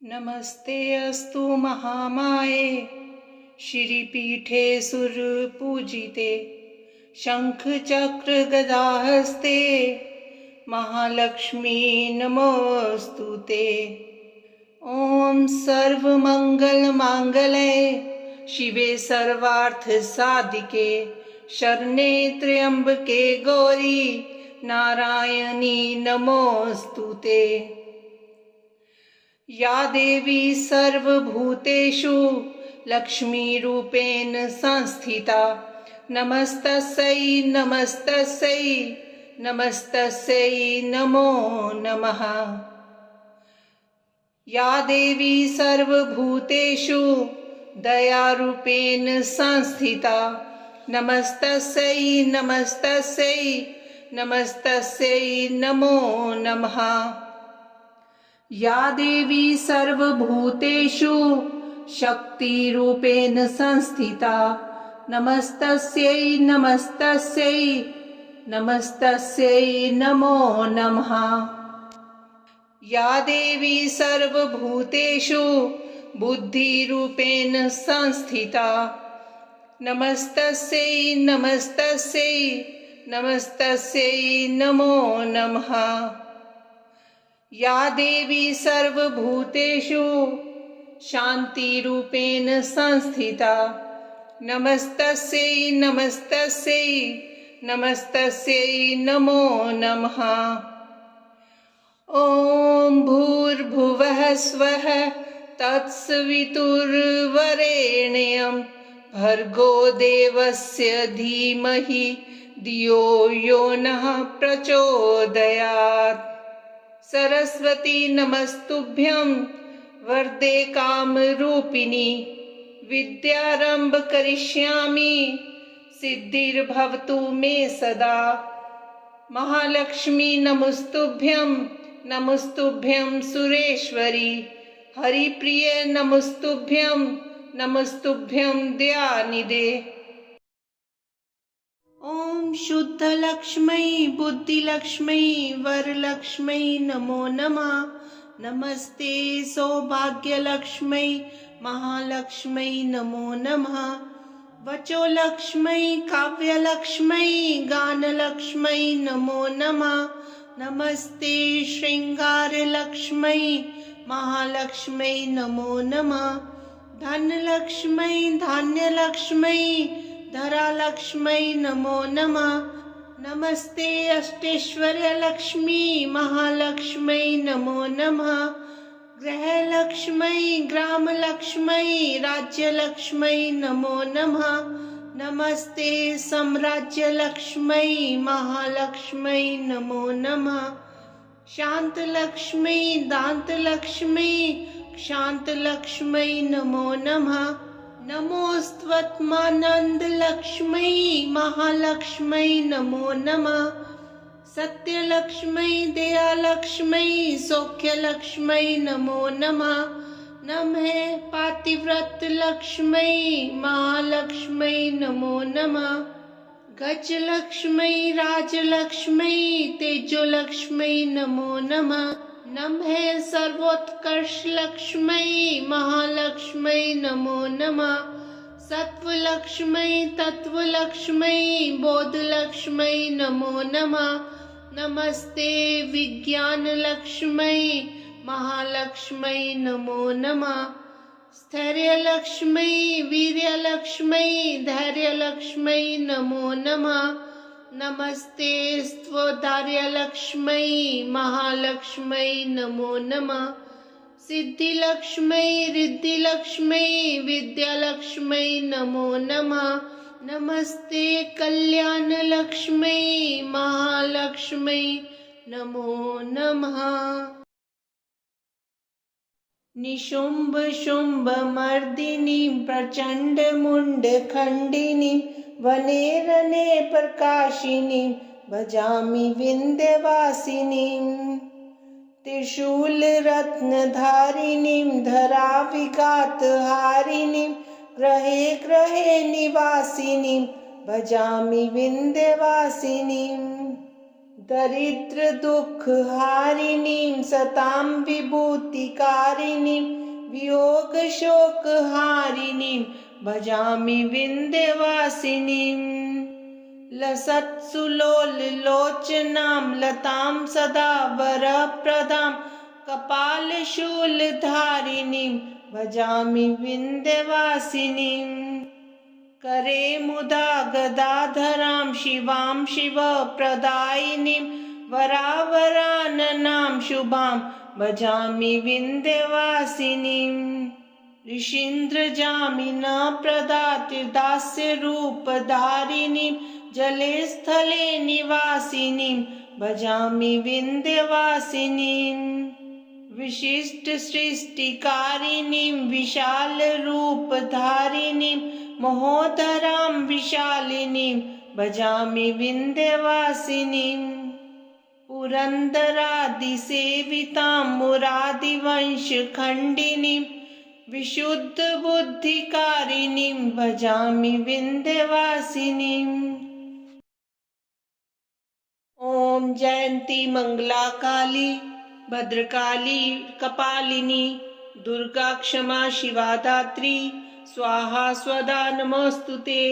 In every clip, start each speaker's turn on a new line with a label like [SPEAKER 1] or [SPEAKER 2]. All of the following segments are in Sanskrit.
[SPEAKER 1] नमस्ते अस्तु महामाये श्रीपीठे सुरपूजिते शंखचक्र गदाहस्ते महालक्ष्मी नमोस्तुते। ओम सर्वमंगलमांगल्ये शिवे सर्वार्थसाधिके शरण्ये त्र्यंबके गौरी नारायणी नमोस्तुते। या देवी सर्वभूतेषु लक्ष्मीरूपेण संस्थिता नमस्तस्यै नमस्तस्यै नमस्तस्यै नमो नमः। या देवी सर्वभूतेषु दयारूपेण संस्थिता नमस्तस्यै नमस्तस्यै नमस्तस्यै नमो नमः। या देवी सर्वभूतेषु शक्तिरूपेण संस्थिता नमस्तस्यै नमस्तस्यै नमस्तस्यै नमो नमः। या देवी सर्वभूतेषु बुद्धिरूपेण संस्थिता नमस्तस्यै नमस्तस्यै नमस्तस्यै नमो नमः। या देवी सर्वभूतेषु शान्तिरूपेण संस्थिता नमस्तस्यै नमस्तस्यै नमस्तस्यै नमो नमः। ॐ भूर्भुवः स्वः तत्सवितुर्वरेण्यं भर्गो देवस्य धीमहि धियो यो नः प्रचोदयात्। सरस्वती नमस्तुभ्यं वरदे कामरूपिणी विद्यारंभ करिष्यामि सिद्धिर्भवतु मे सदा। महालक्ष्मी नमस्तुभ्यं नमस्तुभ्यं सुरेश्वरी हरिप्रिय नमस्तुभ्यं नमस्तुभ्यं दयानिधे। ओम शुद्ध लक्ष्मी बुद्धिलक्ष्मी वरलक्ष्मी नमो नमः। नमस्ते सौभाग्यलक्ष्मी महालक्ष्मी नमो नमः। वचो लक्ष्मी काव्यलक्ष्मी गानलक्ष्मी नमो नमः। नमस्ते श्रृंगारलक्ष्मी महालक्ष्मी नमो नमः। धनलक्ष्मी धान्यलक्ष्मी धरालक्ष्मी नमो नमः। नमस्ते अष्टैश्वर्यलक्ष्मी महालक्ष्मी नमो नमः। गृहलक्ष्मी ग्रामलक्ष्मी राज्यलक्ष्मी नमो नमः। नमस्ते साम्राज्यलक्ष्मी महालक्ष्मी नमो नमः। शांतलक्ष्मी दान्तलक्ष्मी शांतलक्ष्मी नमो नमः। नमोऽस्त्वत्मानन्दलक्ष्मी महालक्ष्मी नमो नमः। सत्यलक्ष्मी दयालक्ष्मी सौख्यलक्ष्मी नमो नमः। नमः पातिव्रतलक्ष्मी महालक्ष्मी नमो नमः। गजलक्ष्मी राजलक्ष्मी तेजोलक्ष्मी नमो नमः। नमः सर्वोत्कर्षलक्ष्मी महालक्ष्मी नमो नमः। सत्वलक्ष्मी तत्वलक्ष्मी बोधलक्ष्मी नमो नमः। नमस्ते विज्ञानलक्ष्मी महालक्ष्मी नमो नमः। स्थैर्यलक्ष्मी वीर्यलक्ष्मी धैर्यलक्ष्मी नमो नमः। नमस्ते स्वधार्यलक्ष्मी महालक्ष्मी नमो नमः। सिद्धिलक्ष्मी रिद्धिलक्ष्मी विद्यालक्ष्मी नमो नमः। नमस्ते कल्याणलक्ष्मी महालक्ष्मी नमो नमः। निशुंभ शुंभ मर्दिनी प्रचंड मुंड खंडिनी वने रणे प्रकाशिनी भजामि विंध्यवासिनीं। त्रिशूल रत्नधारिणीं धराविघातहारिणीं ग्रहे ग्रहे निवासिनीं भजामि विंध्यवासिनीं। दरिद्र दुख हारिणीं सतां विभूतिकारिणीं वियोग शोक हारिणीं भजामि विन्ध्यवासिनीं लसत्सुलोचनां लतां सदा वरप्रदां कपालशूलधारिणीं भजामि विन्ध्यवासिनीं करे मुदा गदाधरां शिवां शिवप्रदायिनीं वरावराननां शुभां भजामि विन्ध्यवासिनीं ऋषीन्द्रजामिनप्रदास्यरूपधारिणीं जले स्थले निवासिनीं भजामि विन्ध्यवासिनीं विशिष्टसृष्टिकारिणीं विशालरूपधारिणीं महोदरां विशालिनीं भजामि विन्ध्यवासिनीं पुरन्दरादिसेवितां मुरादिवंशखण्डिनीं विशुद्धबुद्धिकारिणीं भजामि विन्ध्यवासिनीम्। ॐ जयन्ती मंगला काली भद्रकाली कपालिनी दुर्गा क्षमा शिवा दात्री स्वाहा स्वदा नमोस्तुते।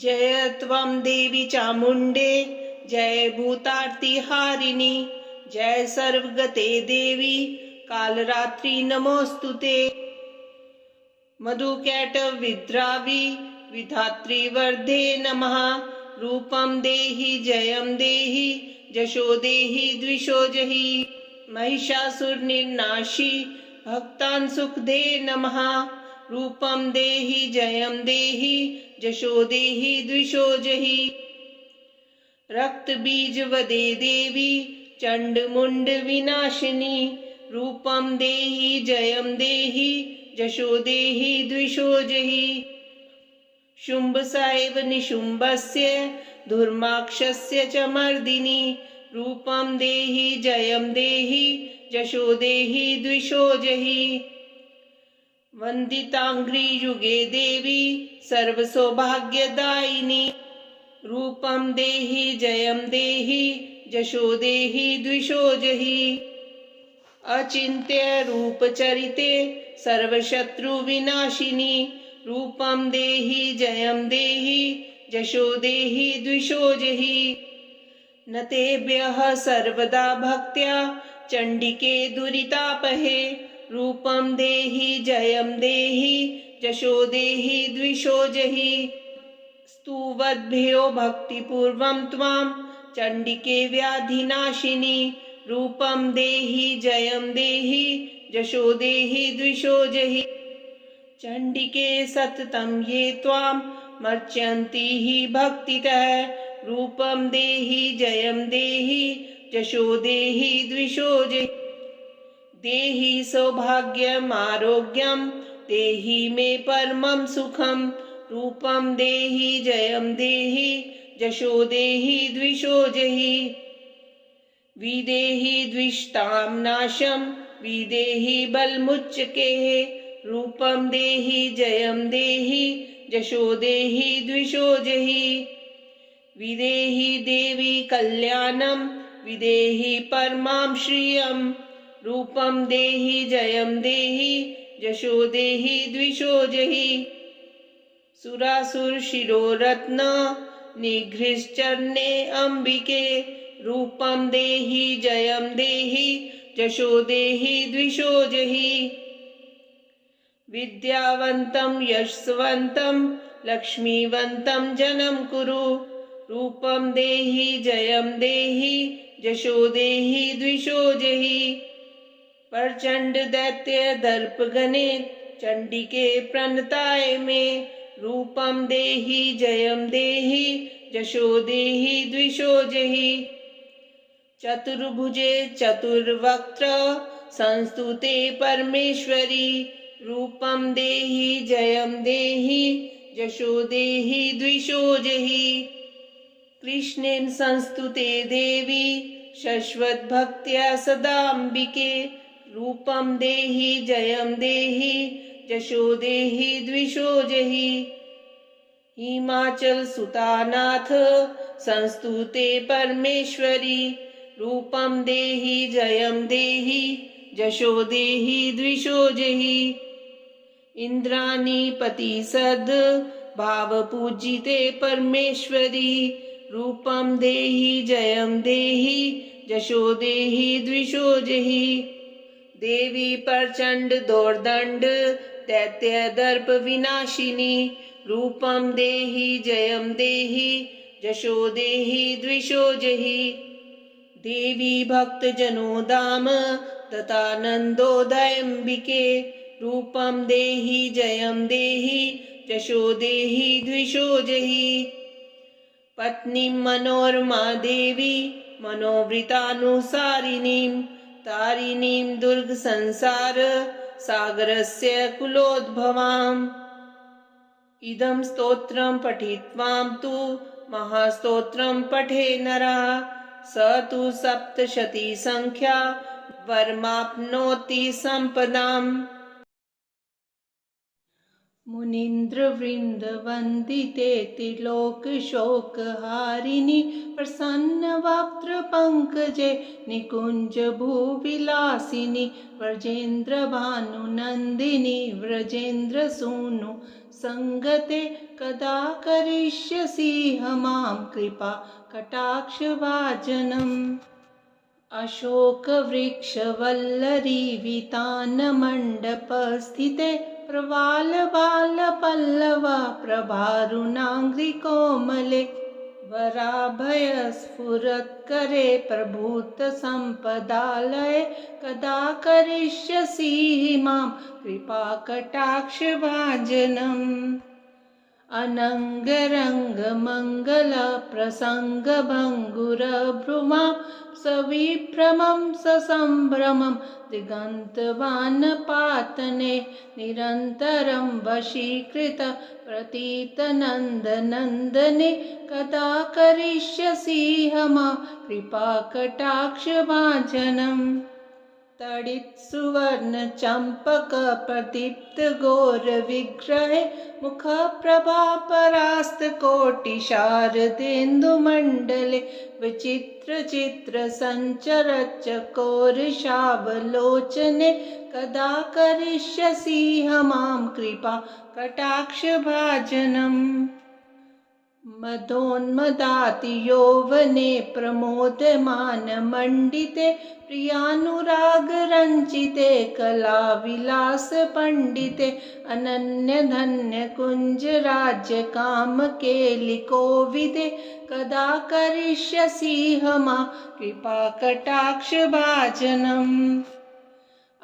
[SPEAKER 1] जय त्वं देवी चामुण्डे जय भूतार्तिहारिणी जय सर्वगते देवी कालरात्रि नमोस्तुते। मधुकैटविद्रावि विधात्री वर्धे नमः। रूपं देहि जयं देहि जशो देहि द्विषो जहि महिषासुरनिर्नाशी भक्तान् सुखदे नमः। रूपं देहि जयं देहि जशो देहि द्विषो जहि रक्तबीजवदे देवी चण्डमुण्ड विनाशिनी रूपं देहि जयं देहि जशो देहि द्विषो जहि शुम्भसायव निशुम्भस्य धुर्माक्षस्य च मर्दिनी रूपं देहि जयं देहि जशो देहि द्विषो जहि वन्दिताङ्घ्रियुगे देवी सर्वसौभाग्यदायिनी रूपं देहि जयं देहि जशो देहि द्विषो जहि अचिन्त्य रूपचरिते सर्वशत्रुविनाशिनी रूपं देहि जयं देहि जशो देहि द्विषो जहि न तेभ्यः सर्वदा भक्त्या चण्डिके दुरितापहे रूपं देहि जयं देहि जशो देहि द्विषो जहि स्तुवद्भ्यो भक्तिपूर्वं त्वां चण्डिके व्याधिनाशिनी रूपं देहि जयं देहि जशो देहि द्विषो जहि चण्डिके सततं ये त्वां मर्च्यन्ति हि भक्तितः रूपं देहि जयं देहि जशो देहि द्विषो जहि देहि सौभाग्यमारोग्यं देहि मे परमं सुखं रूपं देहि जयं देहि जशो देहि द्विषो जहि विदेहि द्विषतां नाशं विदेहि बलमुच्चकेः रूपं देहि जयं देहि जशो देहि द्विषो जहि विदेहि देवी कल्याणं विदेहि परमां श्रियं रूपं देहि जयं देहि जशो देहि द्विषो जहि सुरासुरशिरोरत्न निघ्रिश्चरणे अम्बिके रूपं देहि जयं देहि जशो देहि द्विषो जहि विद्यावन्तं यशस्वन्तं लक्ष्मीवन्तं जनं कुरु रूपं देहि जयं देहि जशो देहि द्विषो जहि प्रचण्ड दैत्य दर्पगणे चण्डिके प्रणताय मे रूपं देहि जयं देहि जशो देहि द्विषो जहि चतुर्भुजे चतुर्वक्त्र संस्तुते परमेश्वरी रूपं देहि जयं देहि जशो देहि द्विषो जहि कृष्णेन संस्तुते देवी शश्वतभक्त्या सदाम्बिके रूपं देहि जयं देहि जशो देहि द्विषो जहि हिमाचल सुतानाथ संस्तुते परमेश्वरी रूपं देहि जयं देहि जशो देहि द्विषो जहि इंद्राणीपति सद भाव पूजिते परमेश्वरी रूपं देहि जयं देहि जशो देहि द्विषो जहि देवी प्रचंड दोर्दंड दैत्य दर्प विनाशिनी रूपं देहि जयं देहि जशो देहि द्विषो जहि देवी भक्त जनो धाम तथानंदोदयंबिके रूपं देहि जयं देहि जशो देहि द्विषो जहि पत्नी मनोरमा देवी मनोवृतानुसारिणीं तारिणीं दुर्ग संसार सागरस्य कुलोद्भवाम् इदं स्तोत्रं पठित्वां तु महास्तोत्रं पठे नरः स तु सप्तशती संख्या वरमाप्नोति संपदाम् मुनीन्द्रवृन्दवन्दिते त्रिलोकशोकहारिणि प्रसन्नवक्त्रपङ्कजे निकुञ्जभूविलासिनि व्रजेन्द्रभानुनन्दिनि व्रजेन्द्रसूनु सङ्गते कदा करिष्यसि मां कृपा कटाक्षभाजनम् अशोकवृक्षवल्लरी वितानमण्डपस्थिते प्रवालबालपल्लव प्रभारुणाङ्घ्रिकोमले वराभयस्फुरत्करे प्रभूतसम्पदालये कदा करिष्यसि मां कृपाकटाक्षभाजनम् अनङ्गरङ्गमङ्गलप्रसङ्गभङ्गुरभ्रुमां सविभ्रमं ससम्भ्रमं दिगन्तवानपातने निरन्तरं वशीकृत प्रतीतनन्दनन्दने कदा करिष्यसि मां कृपाकटाक्षभाजनम् तडित् सुवर्णचम्पक प्रदीप्त घोरविग्रहे मुखप्रभापरास्तकोटिशारदेन्दुमण्डले विचित्रचित्रसञ्चरचकोरशावलोचने कदा करिष्यसि मां कृपा कटाक्षभाजनम् मदोन्मदातियौवने प्रमोदमानमण्डिते प्रियानुरागरञ्जिते कलाविलासपण्डिते अनन्यधन्यकुञ्जराज्यकामकेलिकोविदे कदा करिष्यसि मां कृपाकटाक्षभाजनम्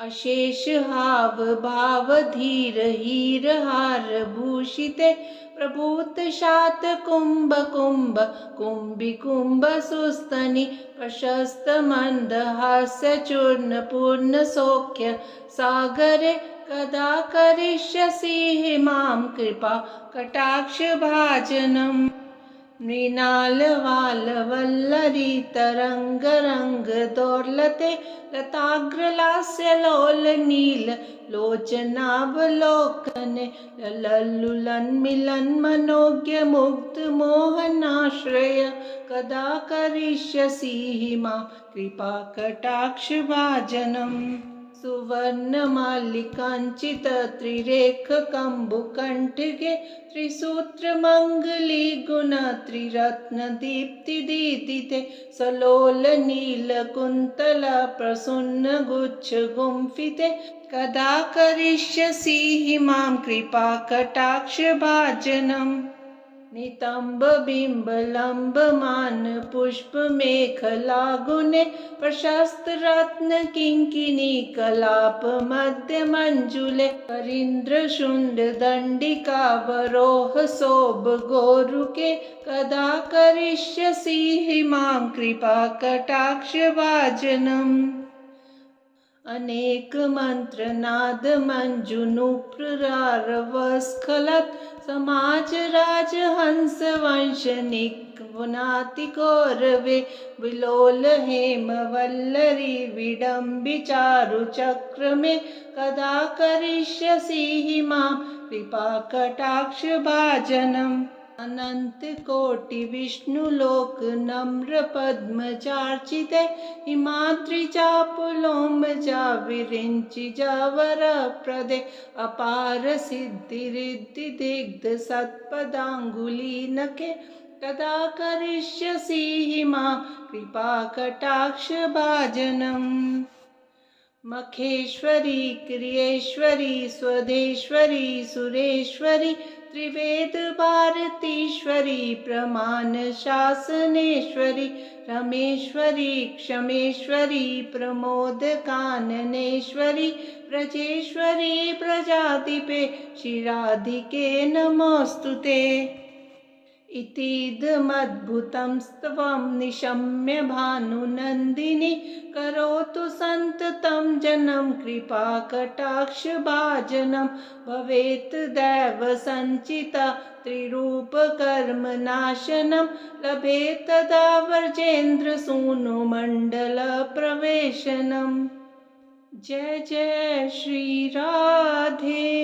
[SPEAKER 1] अशेषहावभावधीरहीरहारभूषिते प्रभूतशातकुम्भकुम्भकुम्भिकुम्भसुस्तनि प्रशस्तमन्दहास्यचूर्णपूर्णसौख्य सागरे कदा करिष्यसि मां कृपा कटाक्षभाजनम् मृणालवालवल्लरी तरङ्गरङ्गदोर्लते लताग्रलास्यलोलनीललोचनावलोकने लल्लुलन्मिलन्मनोज्ञमुग्धमोहनाश्रय कदा करिष्यसि मां कृपा कटाक्षभाजनम् सुवर्णमालिकाञ्चित त्रिरेखकम्बुकण्ठगे त्रिसूत्रमङ्गली गुण त्रिरत्नदीप्तिदीदिते सलोलनीलकुन्तल प्रसून्नगुच्छगुम्फिते कदा करिष्यसि मां कृपा कटाक्षभाजनम् नितम्बबिम्बलम्बमानपुष्पमेखलागुणे प्रशस्तरत्नकिङ्किणी कलापमध्यमञ्जुले करीन्द्रशुण्डदण्डिकावरोहशोभगोरुके कदा करिष्यसि मां कृपा कटाक्षभाजनम् अनेकमन्त्रनादमञ्जुनुप्रारवस्खलत् समाजराजहंसवंशनिक्वनातिकौरवे विलोलहेमवल्लरी विडम्बिचारुचक्रमे कदा करिष्यसि मां कृपा कटाक्षभाजनम् अनंत कोटि विष्णु लोक नम्र पद्मचार्चिते हिमाद्रि चापुलोम चा विरिंचि जावर प्रदे अपार सिद्धि रिद्धि दिग्ध सत्पदांगुलीनखे कदा करिष्यसि हिमा कृपा कटाक्ष भाजनम्। मखेश्वरी क्रियेश्वरी स्वदेश्वरी सुरेश्वरी त्रिवेद भारतीश्वरी प्रमाण शासनेश्वरी रमेश्वरी क्षमेश्वरी प्रमोद काननेश्वरी व्रजेश्वरी प्रजाधिपे शिराधिके नमोस्तुते। इतीदमद्भुतं स्तवं निशम्य भानुनन्दिनी करोतु सन्ततं जनं कृपाकटाक्षभाजनं भवेत् दैवसञ्चिता त्रिरूपकर्मनाशनं लभेत् तदा व्रजेन्द्रसूनुमण्डलप्रवेशनम्। जय जय श्री राधे।